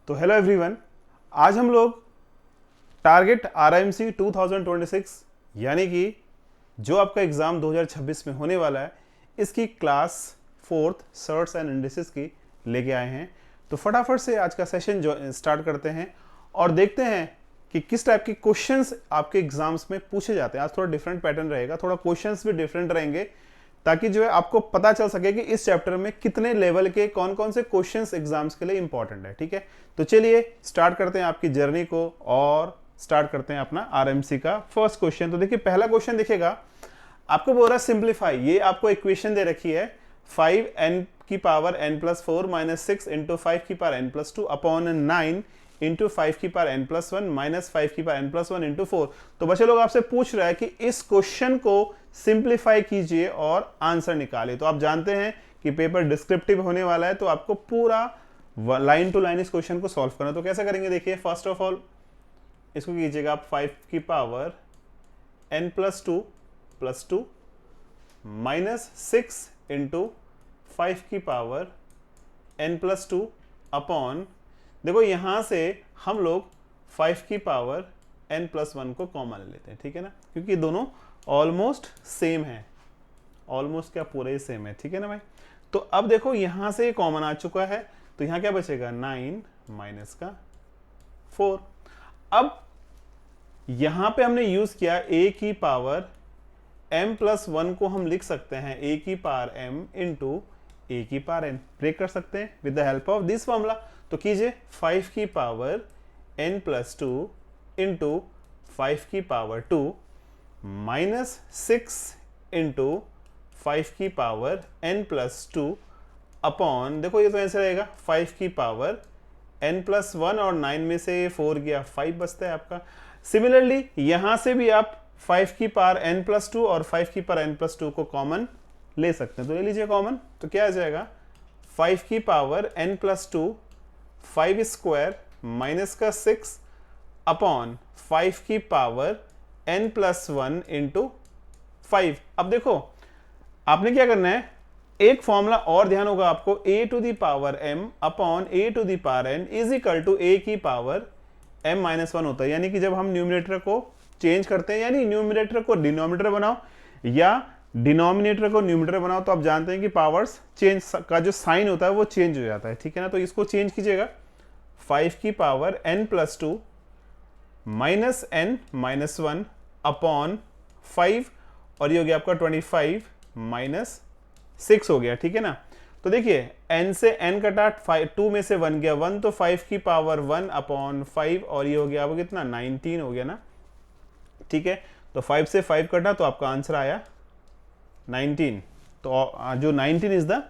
तो hello everyone, आज हम लोग टारगेट आरआईएमसी 2026 यानी कि जो आपका एग्ज़ाम 2026 में होने वाला है, इसकी class 4th shirts and indices की लेके आए हैं। तो फटाफट से आज का सेशन जो स्टार्ट करते हैं और देखते हैं कि किस टाइप के क्वेश्चंस आपके एग्जाम्स में पूछे जाते हैं। आज थोड़ा डिफरेंट पैटर्न रहेगा, थोड़ा क्वेश्चंस भी डिफरेंट रहेंगे, ताकि जो है आपको पता चल सके कि इस चैप्टर में कितने लेवल के कौन कौन से क्वेश्चंस एग्जाम्स के लिए इंपॉर्टेंट है। ठीक है, तो चलिए स्टार्ट करते हैं आपकी जर्नी को और स्टार्ट करते हैं अपना आरएमसी का फर्स्ट क्वेश्चन। तो देखिए पहला क्वेश्चन दिखेगा, आपको बोल रहा है सिंप्लीफाई। ये आपको इक्वेशन दे रखी है 5n की पावर n+4 माइनस 6 इंटू 5 की पावर n+2 अपॉन 9 इंटू 5 की पावर n+1 माइनस 5 की पावर n+1 इंटू 4। तो बच्चे लोग आपसे पूछ रहा है कि इस क्वेश्चन को सिंप्लीफाई कीजिए और आंसर निकालिए। तो आप जानते हैं कि पेपर डिस्क्रिप्टिव होने वाला है, तो आपको पूरा लाइन टू लाइन इस क्वेश्चन को सॉल्व करना। तो कैसे करेंगे, देखिए फर्स्ट ऑफ ऑल इसको कीजिएगा आप 5 की power n+2 plus 2 minus 6 into 5 की पावर n+2 अपॉन, देखो यहां से हम लोग 5 की पावर n+1 को कॉमन ले लेते हैं। ठीक है ना, क्योंकि दोनों ऑलमोस्ट सेम है, ऑलमोस्ट क्या पूरे ही सेम है। ठीक है ना भाई। तो अब देखो यहां से कॉमन आ चुका है, तो यहां क्या बचेगा 9 माइनस का 4। अब यहां पे हमने यूज किया a की पावर m+1 को हम लिख सकते हैं a की पावर m इंटू a की पावर n, ब्रेक कर सकते हैं with the help of this formula. तो कीजिए 5 की पावर n+2 इंटू 5 की पावर 2 माइनस 6 इंटू 5 की पावर n+2 अपॉन, देखो ये तो ऐसे रहेगा 5 की पावर n+1 और 9 में से 4 गया 5 बचता है आपका। सिमिलरली यहां से भी आप 5 की पावर n+2 और 5 की पावर n+2 को कॉमन ले सकते हैं। तो ले लीजिए कॉमन, तो क्या आ जाएगा 5 की पावर n+2 5 स्क्वायर माइनस का 6 अपॉन 5 की पावर n+1 इंटू 5। अब देखो आपने क्या करना है, एक फॉर्मूला और ध्यान होगा आपको, a to the power m upon a to the power n is equal to a की पावर m-1 होता है। यानी कि जब हम न्यूमरेटर को चेंज करते हैं, यानी न्यूमरेटर को डिनोमिनेटर बनाओ या डिनोमिनेटर को न्यूमरेटर बनाओ, तो आप जानते हैं कि पावर्स चेंज का जो साइन होता है वो चेंज हो जाता है। ठीक है ना, तो इसको चेंज कीजिएगा 5 की power n+2 minus n-1 upon 5 और ये हो गया आपका 25 माइनस 6 हो गया। ठीक है ना, तो देखिए n से n कटा 2 में से 1 गया 1, तो 5 की पावर 1 अपॉन 5 और ये हो गया आपको कितना 19 हो गया ना। ठीक है, तो 5 से 5 कटा तो आपका आंसर आया 19। तो जो 19 इज द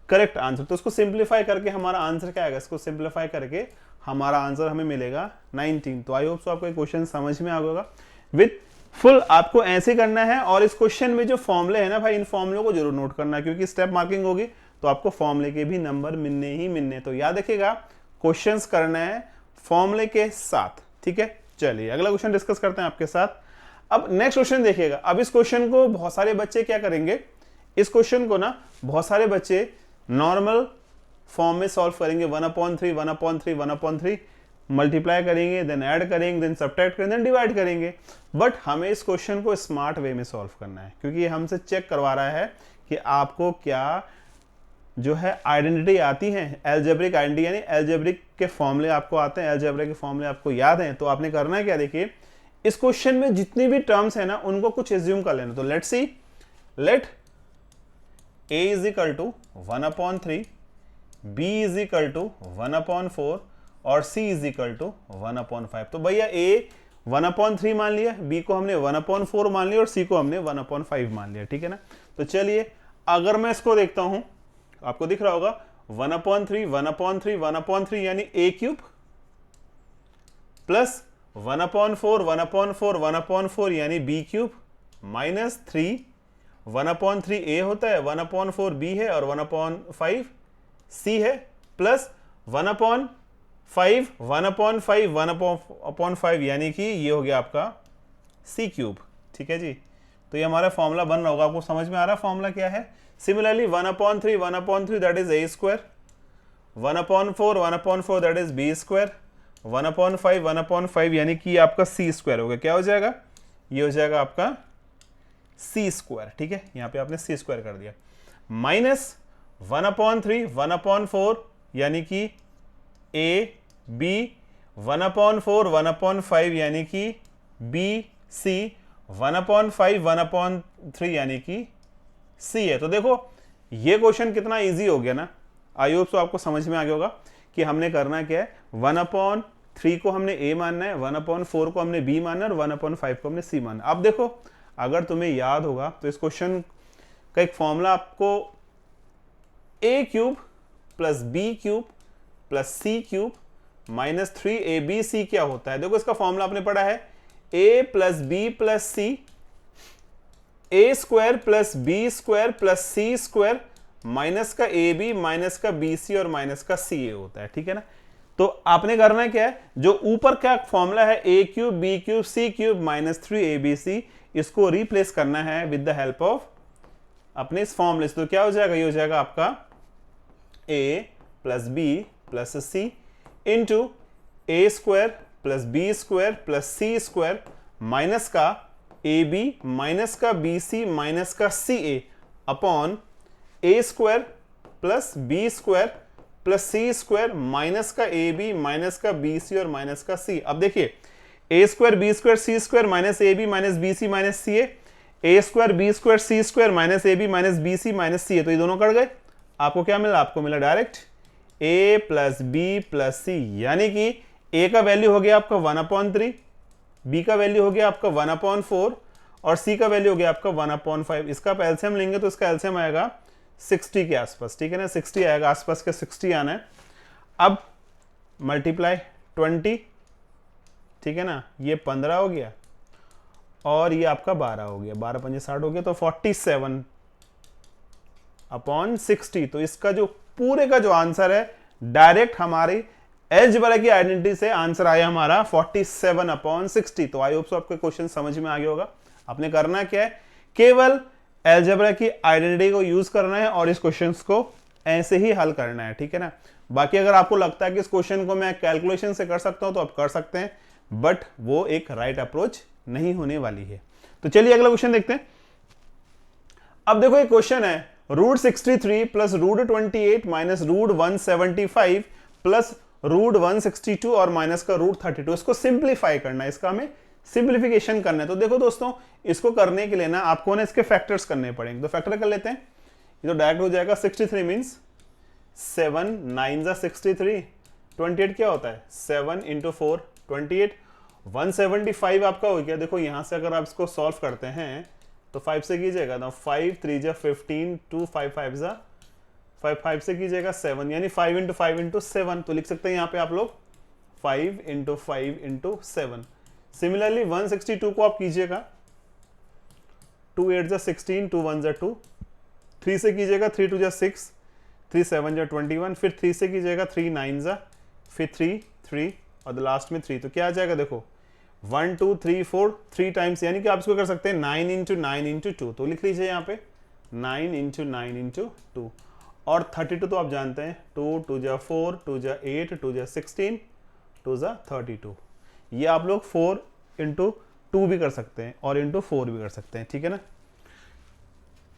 करेक्ट आंसर। तो इसको सिंप्लीफाई करके हमारा आंसर क्या आएगा, इसको सिंप्लीफाई करके हमारा आंसर हमें मिलेगा 19। तो आई होप सो आपको ये क्वेश्चन समझ में आ गया विद फुल। आपको ऐसे करना है और इस क्वेश्चन में जो फॉर्मूले है ना भाई, इन फॉर्मूलों को जरूर नोट करना है, क्योंकि स्टेप मार्किंग होगी तो आपको फॉर्मूले के भी नंबर मिलने ही मिलने। तो याद रखिएगा क्वेश्चंस करना है फॉर्मूले के साथ। ठीक है, चलिए अगला क्वेश्चन डिस्कस करते हैं आपके साथ। अब नेक्स्ट क्वेश्चन देखिएगा। अब इस क्वेश्चन को बहुत सारे बच्चे क्या करेंगे, इस क्वेश्चन को ना बहुत सारे बच्चे नॉर्मल फॉर्म में सॉल्व करेंगे, 1/3 1/3 1/3 मल्टीप्लाई करेंगे, देन ऐड करेंगे, देन सब्ट्रैक्ट करेंगे, देन डिवाइड करेंगे। बट हमें इस क्वेश्चन को स्मार्ट वे में सॉल्व करना है, क्योंकि ये हमसे चेक करवा रहा है कि आपको क्या जो है आइडेंटिटी आती है, एल्जेब्रिक आइडेंटिटी, यानी एल्जेब्रिक के फॉर्मूले आपको आते हैं, एल्जेब्रा के फॉर्मूले आपको याद हैं। तो आपने करना है क्या, देखिए इस क्वेश्चन में जितनी भी टर्म्स है ना उनको कुछ एज्यूम कर लेना। तो let's see, let a is equal to 1/3, b is equal to 1/4 और c इज इक्वल टू 1/5। तो भैया a 1/3 मान लिया, b को हमने 1/4 मान लिया और c को हमने 1/5 मान लिया। ठीक है ना, तो चलिए अगर मैं इसको देखता हूं, आपको दिख रहा होगा 1/3 1/3 1/3 यानी a³ प्लस 1/4 1/4 1/4 यानी b³ माइनस 3 1/3 a होता है, 1/4 b है और 1/5 c है, प्लस 1/5 1/5 1/5 यानी कि ये हो गया आपका c³। ठीक है जी, तो ये हमारा फॉर्मूला बन रहा होगा, आपको समझ में आ रहा है फॉर्मूला क्या है। Similarly 1/3 1/3 that is a² 1/4 that is B square, 1/5 यानी कि आपका सी स्क्वायर हो गया। क्या हो जाएगा? ये हो जाएगा आपका सी स्क्वायर। ठीक है, यहां पे आपने सी स्क्वायर कर दिया, माइनस 1/3 1/4 यानी कि ए बी, 1/4 1/5 यानी कि बी सी, 1/5 1/3 यानी कि सी है। तो देखो ये क्वेश्चन कितना इजी हो गया ना। आई होप सो आपको समझ में आ गया होगा कि हमने करना क्या है। 1/3 को हमने ए मानना है, 1/4 को हमने बी मानना है और 1/5 को हमने सी मानना है। अब देखो अगर तुम्हें याद होगा तो इस क्वेश्चन का एक फॉर्मूला आपको A cube plus B cube plus C cube minus 3ab क्या होता है। देखो इसका फॉर्मूला आपने पढ़ा है a plus B plus C, A square plus B square plus C square minus का ए बी माइनस का बी सी और माइनस का सी ए होता है। ठीक है ना। तो आपने करना क्या है, जो ऊपर का फॉर्मूला है ए cube B cube C cube minus 3ab, इसको रिप्लेस करना है विद द हेल्प ऑफ अपने इस फॉर्मूले से। तो क्या हो जाएगा, ये हो जाएगा आपका a plus B plus C into A square plus B square plus C square minus का ए बी माइनस का बी सी माइनस का C A upon A square plus B square plus C square minus का A B minus का B C और minus का C. अब देखिए A square B square C square minus A B minus B C minus C A square B square C square minus A B minus B C minus C है। तो ये दोनों cut गए, आपको क्या मिला, आपको मिला direct a plus B plus C, यानी कि a का वैल्यू हो गया आपका 1/3, b का वैल्यू हो गया आपका 1/4 और c का वैल्यू हो गया आपका 1/5। इसका आप एलसीएम लेंगे तो इसका एलसीएम आएगा 60 के आसपास। ठीक है ना, 60 आएगा, आसपास के 60 आना है। अब मल्टीप्लाई 20, ठीक है ना, ये 15 हो गया और ये आपका 12 हो गया, 12 5 60 हो गया, तो 47/60। तो इसका जो पूरे का जो आंसर है डायरेक्ट हमारी अलजेब्रा की आइडेंटिटी से आंसर आया हमारा 47/60। तो आई होप सो आपको क्वेश्चन समझ में आ गया होगा। आपने करना क्या है, केवल अलजेब्रा की आइडेंटिटी को यूज करना है और इस क्वेश्चन को ऐसे ही हल करना है। ठीक है ना। बाकी अगर आपको लगता है कि इस क्वेश्चन को मैं कैलकुलेशन से कर सकता हूं तो आप कर सकते हैं, बट वो एक राइट अप्रोच नहीं होने वाली है। तो चलिए अगला क्वेश्चन देखते हैं। अब देखो एक क्वेश्चन है √63 प्लस √28 माइनस √175 प्लस √162 और माइनस का √32। इसको सिंप्लीफाई करना है, इसका हमें सिंप्लीफिकेशन करना है। तो देखो दोस्तों, इसको करने के लिए ना आपको ना इसके फैक्टर्स करने पड़ेंगे। तो फैक्टर कर लेते हैं, ये तो डायरेक्ट हो जाएगा 63 मीन्स 7 9 जा 63, 28 क्या होता है 7 × 4 28, 175 आपका हो गया। देखो यहां से अगर आप इसको सॉल्व करते हैं तो 5 से कीजिएगा ना, 5 3 जा 15, 2 5 5 जा 5 5 से कीजिएगा 7, यानी 5 × 5 × 7। तो लिख सकते हैं यहाँ पे आप लोग 5 × 5 × 7। सिमिलरली 162 को आप कीजिएगा 2 8 जा 16, 2 1 जा 2, 3 से कीजिएगा 3 2 जा 6, 3 7 जा 21, फिर 3 से कीजिएगा 3 9 जा, फिर 3 3 और लास्ट में 3। तो क्या आ जाएगा देखो 1 2 3 4 3 टाइम्स, यानी कि आप इसको कर सकते हैं 9 × 9 × 2। तो लिख लीजिए यहाँ पे 9 × 9 × 2 और 32 तो आप जानते हैं 2 2 जा 4, 2 जा 8, 2 जा 16, 2 जा 32। ये आप लोग 4 × 2 भी कर सकते हैं और × 4 भी कर सकते हैं। ठीक है ना।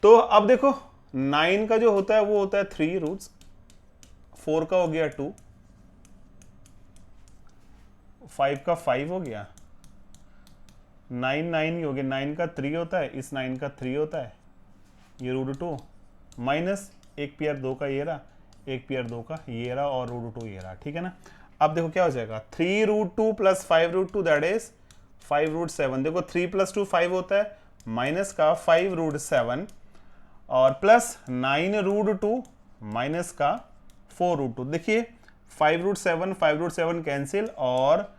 तो अब देखो 9 का जो होता है वो होता है 3 रूट्स, 4 का हो गया 2, 5 का 5 हो गया, 9 9 ही हो गया, 9 का 3 होता है, इस 9 का 3 होता है, ये √2 माइनस एक पेयर 2 का ये रहा, एक पेयर 2 का ये रहा और √2 ये रहा। ठीक है ना। अब देखो क्या हो जाएगा 3√2 प्लस 5√2 दैट इज 5√7। देखो 3 + 2 5 होता है, माइनस का 5√7 और प्लस 9√2 माइनस का 4√2। देखिए 5√7 5√7 कैंसिल और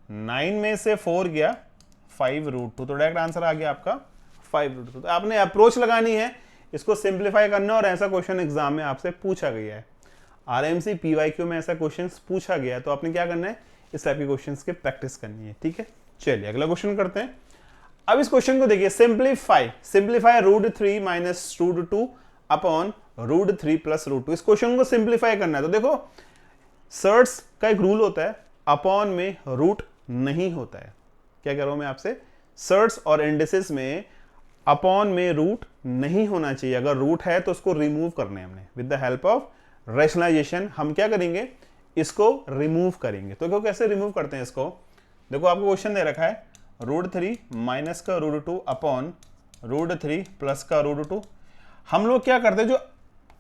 9 में से 4 गया 5√2, तो डायरेक्ट आंसर आ गया आपका 5√2। तो आपने अप्रोच लगानी है, इसको सिंप्लीफाई करना, और ऐसा क्वेश्चन एग्जाम में आपसे पूछा गया है, आरएमसी पीवाईक्यू में ऐसा क्वेश्चन पूछा गया है, तो आपने क्या करना है, इस टाइप के क्वेश्चंस की प्रैक्टिस करनी है। ठीक है, चलिए अगला क्वेश्चन करते हैं। अब इस क्वेश्चन को देखिए, सिंप्लीफाई √3 - √2 अपॉन √3 प्लस √2। इस क्वेश्चन को सिंप्लीफाई करना है तो देखो सर्ट्स का एक रूल होता है, अपॉन में रूट नहीं होता है। क्या कह रहा हूं मैं आपसे, सर्ट्स और इंडिसेस में अपॉन में रूट नहीं होना चाहिए। अगर रूट है तो उसको रिमूव करने हमने with the help of rationalization. हम क्या करेंगे, इसको रिमूव करेंगे। तो देखो कैसे रिमूव करते हैं इसको। देखो आपको क्वेश्चन दे रखा है √3 माइनस का √2 अपॉन √3 प्लस का √2। हम लोग क्या करते हैं, जो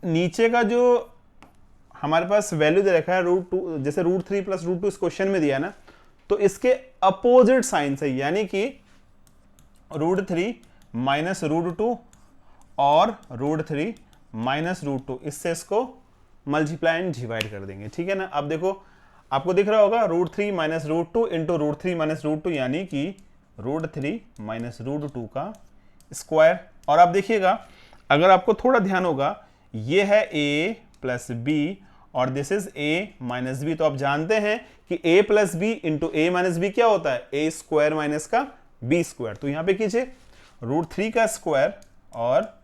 नीचे का जो हमारे पास वैल्यू दे रखा है √2, जैसे √3 प्लस √2 इस क्वेश्चन में दिया ना, तो इसके अपोजिट साइन से, यानी कि √3 माइनस √2 और √3 माइनस √2, इससे इसको मल्टीप्लाई एंड डिवाइड कर देंगे। ठीक है ना। अब देखो आपको दिख रहा होगा √3 माइनस √2 इंटू √3 माइनस √2, यानी कि √3 माइनस √2 का स्क्वायर। और आप देखिएगा अगर आपको थोड़ा ध्यान होगा, ये है a प्लस बी और this is a minus B. तो आप जानते हैं कि a plus B into a minus B क्या होता है, a स्क्वायर माइनस का b स्क्वायर। तो यहां पे कीजिए √3 का स्क्वायर और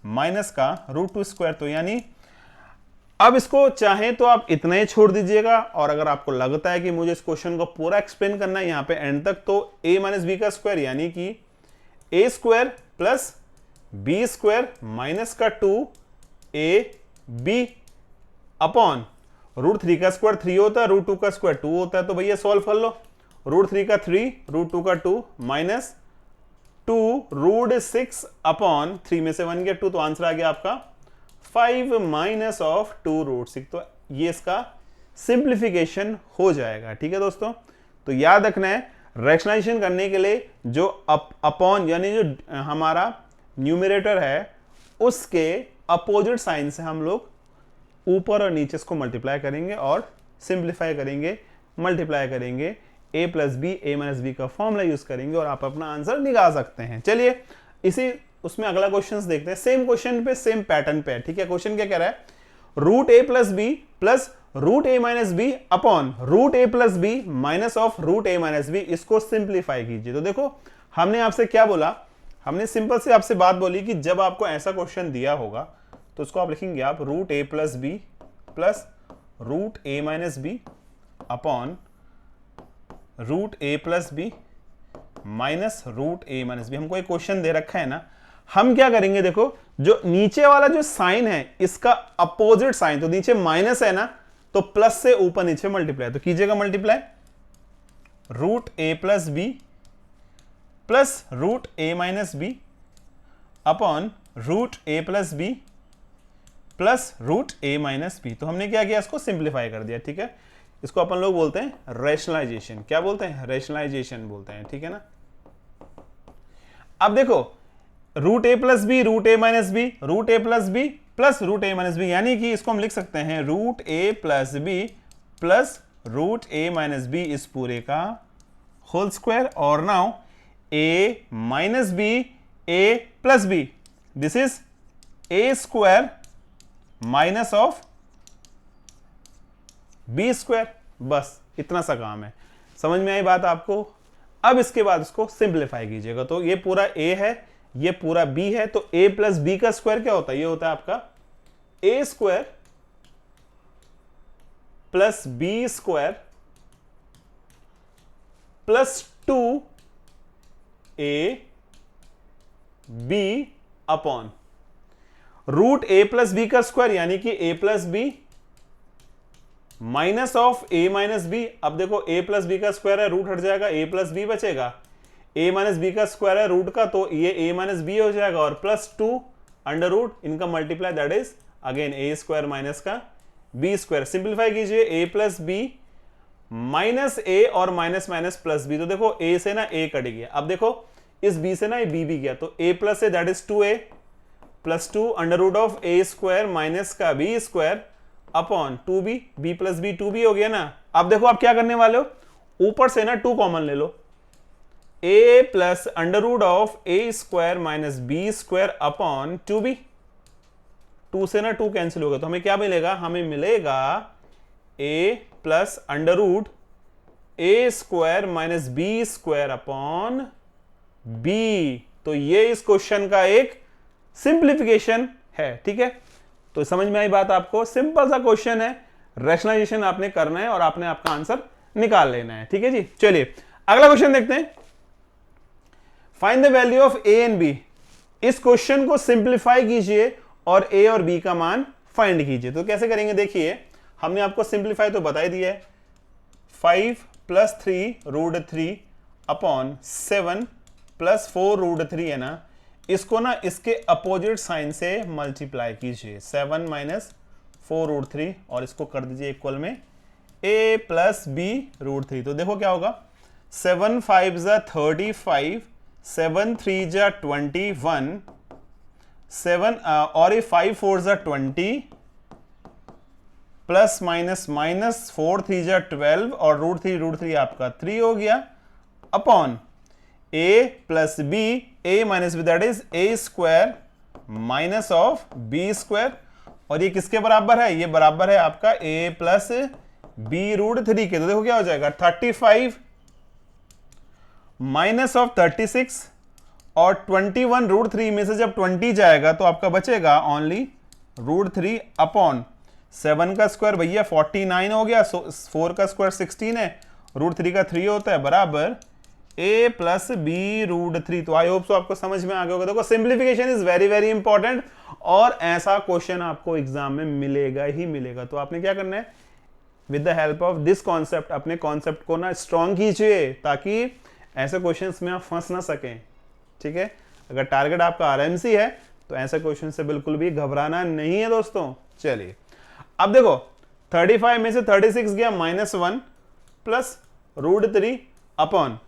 माइनस का √2 स्क्वायर। तो यानी अब इसको चाहें तो आप इतना ही छोड़ दीजिएगा, और अगर आपको लगता है कि मुझे इस क्वेश्चन को पूरा एक्सप्लेन करना है यहां पे एंड तक, तो a माइनस बी का स्क्वायर यानी कि a square plus b square minus का 2ab अपॉन √3 का स्क्वायर 3 होता है, √2 का स्क्वायर 2 होता है। तो भैया सॉल्व कर लो, √3 का 3, √2 का 2 माइनस 2√6 अपॉन 3 में से 1 गया 2, तो आंसर आ गया आपका 5 माइनस ऑफ 2√6। तो ये इसका सिंप्लीफिकेशन हो जाएगा। ठीक है दोस्तों, तो याद रखना है रैशनलाइजेशन करने के लिए जो अपॉन यानी जो हमारा न्यूमरेटर है उसके अपोजिट साइन से हम लोग ऊपर और नीचे इसको मल्टीप्लाई करेंगे और सिंप्लीफाई करेंगे, मल्टीप्लाई करेंगे, a plus B a minus B का फॉर्मूला यूज करेंगे और आप अपना आंसर निकाल सकते हैं। चलिए इसी उसमें अगला क्वेश्चन देखते हैं, सेम क्वेश्चन पे सेम पैटर्न पे। ठीक है, क्वेश्चन क्या कह रहा है, √a plus B plus √a minus B upon √a plus B minus of √a minus B, इसको सिंप्लीफाई कीजिए। तो देखो हमने आपसे क्या बोला, हमने सिंपल से आपसे बात बोली कि जब आपको ऐसा क्वेश्चन दिया होगा तो उसको आप लिखेंगे आप √a plus B plus √a minus B upon √a plus B minus √a minus B. हमको एक क्वेश्चन दे रखा है ना, हम क्या करेंगे, देखो जो नीचे वाला जो साइन है इसका अपोजिट साइन, तो नीचे माइनस है ना, तो प्लस से ऊपर नीचे मल्टीप्लाई, तो कीजिएगा multiply √a plus B plus √a minus B upon √a plus B plus √a minus B. तो हमने क्या किया, इसको सिंप्लीफाई कर दिया। ठीक है, इसको अपन लोग बोलते हैं रैशनलाइजेशन। क्या बोलते हैं, रैशनलाइजेशन बोलते हैं। ठीक है ना। अब देखो √a plus B √a minus B √a plus B plus √a minus B, यानी कि इसको हम लिख सकते हैं √a plus B plus √a minus B इस पूरे का होल स्क्वायर। और now a minus B a plus B, this is a square minus of B square. बस इतना सा काम है, समझ में आई बात आपको। अब इसके बाद इसको सिंप्लीफाई कीजिएगा, तो ये पूरा a है, ये पूरा b है, तो a प्लस बी का स्क्वायर क्या होता है, ये होता है आपका a square plus B square plus 2ab upon √a plus B का स्क्वायर यानी कि a plus B minus of a minus B. अब देखो a प्लस बी का स्क्वायर है, रूट हट जाएगा, a प्लस बी बचेगा, a माइनस बी का स्क्वायर है रूट का, तो ये a माइनस बी हो जाएगा, और प्लस 2 अंडर रूट इनका multiply, that is again a square minus का b स्क्वायर। सिंप्लीफाई कीजिए, a plus B minus a और माइनस माइनस प्लस b, तो देखो a से ना a कट गया। अब देखो इस b से ना ये b भी गया, तो a प्लस है that is 2a plus 2 under root of a square minus का b square upon 2b, b plus B 2b हो गया ना। अब देखो आप क्या करने वाले हो, ऊपर से ना 2 कॉमन ले लो, a plus under root of a square minus b square upon 2b, 2 से ना 2 कैंसिल हो गया, तो हमें क्या मिलेगा, हमें मिलेगा a plus under root a square minus b square upon b। तो ये इस क्वेश्चन का एक सिंप्लीफिकेशन है। ठीक है, तो समझ में आई बात आपको? सिंपल सा क्वेश्चन है, रैशनलाइजेशन आपने करना है और आपने आपका आंसर निकाल लेना है। ठीक है जी, चलिए अगला क्वेश्चन देखते हैं। Find the value of A and B. इस क्वेश्चन को सिंप्लीफाई कीजिए और ए और बी का मान फाइंड कीजिए। तो कैसे करेंगे देखिए, हमने आपको सिंप्लीफाई तो बता ही दिया है। 5 + 3√3 अपॉन 7 + 4√3 है ना, इसको ना इसके अपोजिट साइन से मल्टीप्लाई कीजिए, 7 - 4√3, और इसको कर दीजिए इक्वल में a + b√3। तो देखो क्या होगा, 7 × 5 = 35, 7 × 3 = 21, 7 और ये 5 × 4 = 20, प्लस माइनस माइनस 4 × 3 = 12, और √3 आपका 3 हो गया, upon a + b, a - b that is a² minus of b², और ये किसके बराबर है? ये बराबर है आपका a + b√3 के। तो देखो क्या हो जाएगा, 35 माइनस ऑफ 36, और 21 √3 में से जब 20 जाएगा तो आपका बचेगा ओनली √3 अपॉन 7 का स्क्वायर भैया 49 हो गया, 4 का स्क्वायर 16 है, √3 का 3 होता है, बराबर a + b√3। तो आई होप सो आपको समझ में आ गया होगा। देखो simplification is very very important, और ऐसा क्वेश्चन आपको एग्जाम में मिलेगा ही मिलेगा। तो आपने क्या करना है, with the help of this concept अपने कॉन्सेप्ट को ना स्ट्रॉन्ग कीजिए, ताकि ऐसे क्वेश्चंस में आप फंस ना सकें। ठीक है, अगर टारगेट आपका आरएमसी है तो ऐसे क्वेश्चन से बिल्कुल भी घबराना नहीं है दोस्तों। चलिए अब देखो, 35 में से 36 गया -1 प्लस √3 अपॉन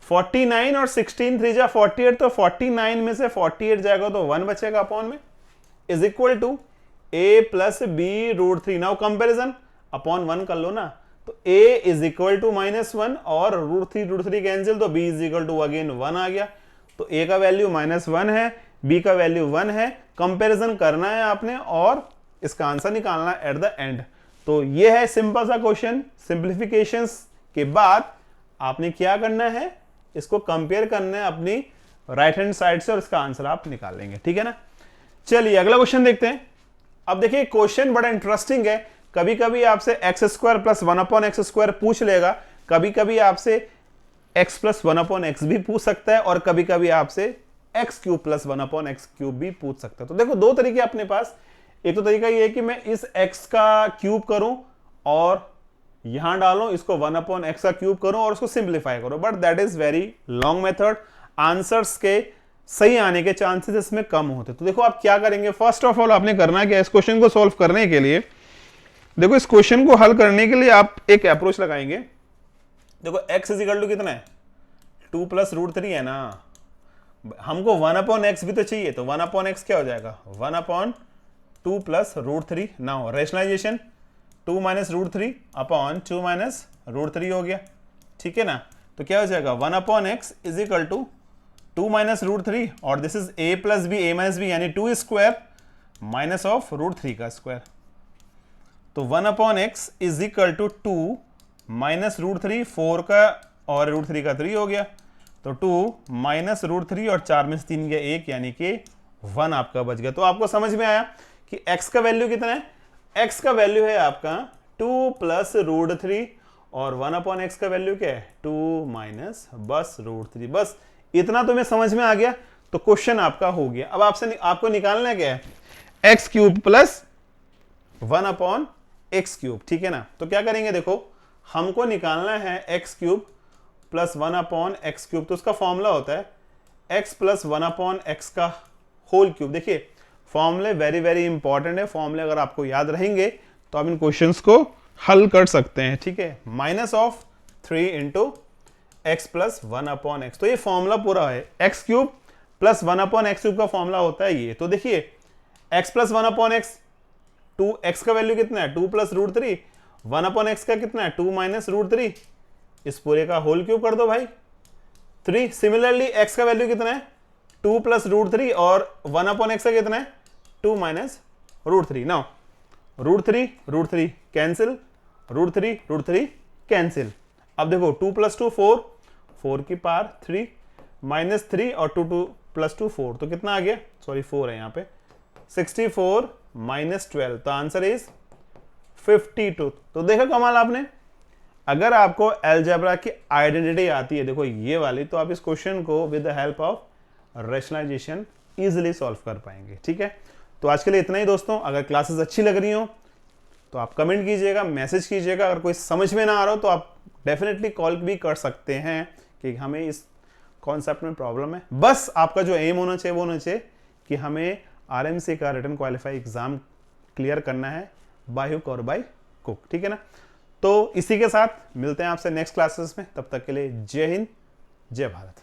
49 और 16 3 जा 48, तो 49 में से 48 जाएगा तो 1 बचेगा अपॉन में, is equal to a + b√3। Now comparison, upon 1 कर लो ना, तो a इज इक्वल टू -1 और √3 कैंसिल, तो b is equal to again 1 आ गया। तो a का वैल्यू -1 है, b का वैल्यू 1 है, कंपैरिजन करना है आपने और इसका आंसर निकालना एट द एंड। तो ये है सिंपल सा क्वेश्चन। सिंप्लीफिकेशंस के बाद आपने क्या करना है, इसको कंपेयर करना है अपनी राइट हैंड साइड से और इसका आंसर आप निकाल लेंगे। ठीक है ना, चलिए अगला क्वेश्चन देखते हैं। अब देखिए क्वेश्चन बड़ा इंटरेस्टिंग है। कभी कभी आपसे x² + 1/x² पूछ लेगा, कभी कभी आपसे x + 1/x भी पूछ सकता है, और कभी कभी आपसे x³ + 1/x³ भी पूछ सकता है। तो देखो दो तरीके अपने पास। एक तो तरीका ये है कि मैं इस x का क्यूब करूं और यहां डालूं, इसको 1/x का क्यूब करूं और उसको सिंप्लीफाई करूं, but that is very long method. Answers के सही आने के चांसेस इसमें कम होते। तो देखो आप क्या करेंगे, फर्स्ट ऑफ ऑल आपने करना है कि इस क्वेश्चन को सॉल्व करने के लिए, देखो इस क्वेश्चन को हल करने के लिए आप एक अप्रोच लगाएंगे। देखो x = कितना है, 2 + √3 है ना, हमको 1/x भी तो चाहिए, तो 1/x क्या हो जाएगा, 1/2 + √3। नाउ रैशनलाइजेशन, 2 - √3 अपॉन 2 - √3 हो गया। ठीक है ना, तो क्या हो जाएगा, 1/x इज इक्वल टू 2 - √3, और this is a + b, a - b यानी 2² माइनस ऑफ √3 का स्क्वायर। तो 1/x इज इक्वल टू 2 - √3, 4 का और √3 का 3 हो गया, तो 2 - √3 और 4 में से 3 गया 1, यानी कि 1 आपका बच गया। तो आपको समझ में आया कि x का वैल्यू कितना है, x का वैल्यू है आपका 2 + √3, और 1/x का वैल्यू क्या है, 2 - बस √3। बस इतना तुम्हें समझ में आ गया तो क्वेश्चन आपका हो गया। अब आपको निकालना क्या है, x³ + 1/x³। ठीक है ना, तो क्या करेंगे, देखो हमको निकालना है x³ + 1/x³। तो उसका फॉर्मूला होता है x + 1/x का होल क्यूब। देखिए फॉर्मूले वेरी वेरी इंपॉर्टेंट है, फॉर्मूले अगर आपको याद रहेंगे तो आप इन क्वेश्चंस को हल कर सकते हैं। ठीक है, -3 × x + 1/x। तो ये फॉर्मूला पूरा है, x³ + 1/x³ का फॉर्मूला होता है ये। तो देखिए x + 1/x, 2 x का वैल्यू कितना है, 2 + √3, 1/x का कितना है, 2 - √3, इस पूरे का होल क्यूब कर दो भाई, 3। सिमिलरली x का वैल्यू कितना है, 2 + √3, और 1/x का कितना है, 2 - √3। Now √3 cancel, √3 cancel. अब देखो 2 + 2 4, 4 की पावर 3 -3, और 2 + 2 4, तो कितना आ गया, सॉरी 4 है यहाँ पे, 64 माइनस 12, तो आंसर इज 52। तो देखो कमाल आपने, अगर आपको अलजेब्रा की आइडेंटिटी आती है, देखो ये वाली, तो आप इस क्वेश्चन को with the help of rationalization easily solve कर पाएंगे। ठीक है, तो आज के लिए इतना ही दोस्तों। अगर क्लासेस अच्छी लग रही हो तो आप कमेंट कीजिएगा, मैसेज कीजिएगा। अगर कोई समझ में ना आ रहा हो तो आप डेफिनेटली कॉल भी कर सकते हैं कि हमें इस कॉन्सेप्ट में प्रॉब्लम है। बस आपका जो एम होना चाहिए वो होना चाहिए कि हमें आरएमसी का रिटन क्वालिफाई एग्जाम क्लियर करना है, बाय हुक और बाय कुक। ठीक है ना, तो इसी के साथ मिलते हैं आपसे नेक्स्ट क्लासेस में। तब तक के लिए जय हिंद, जय भारत।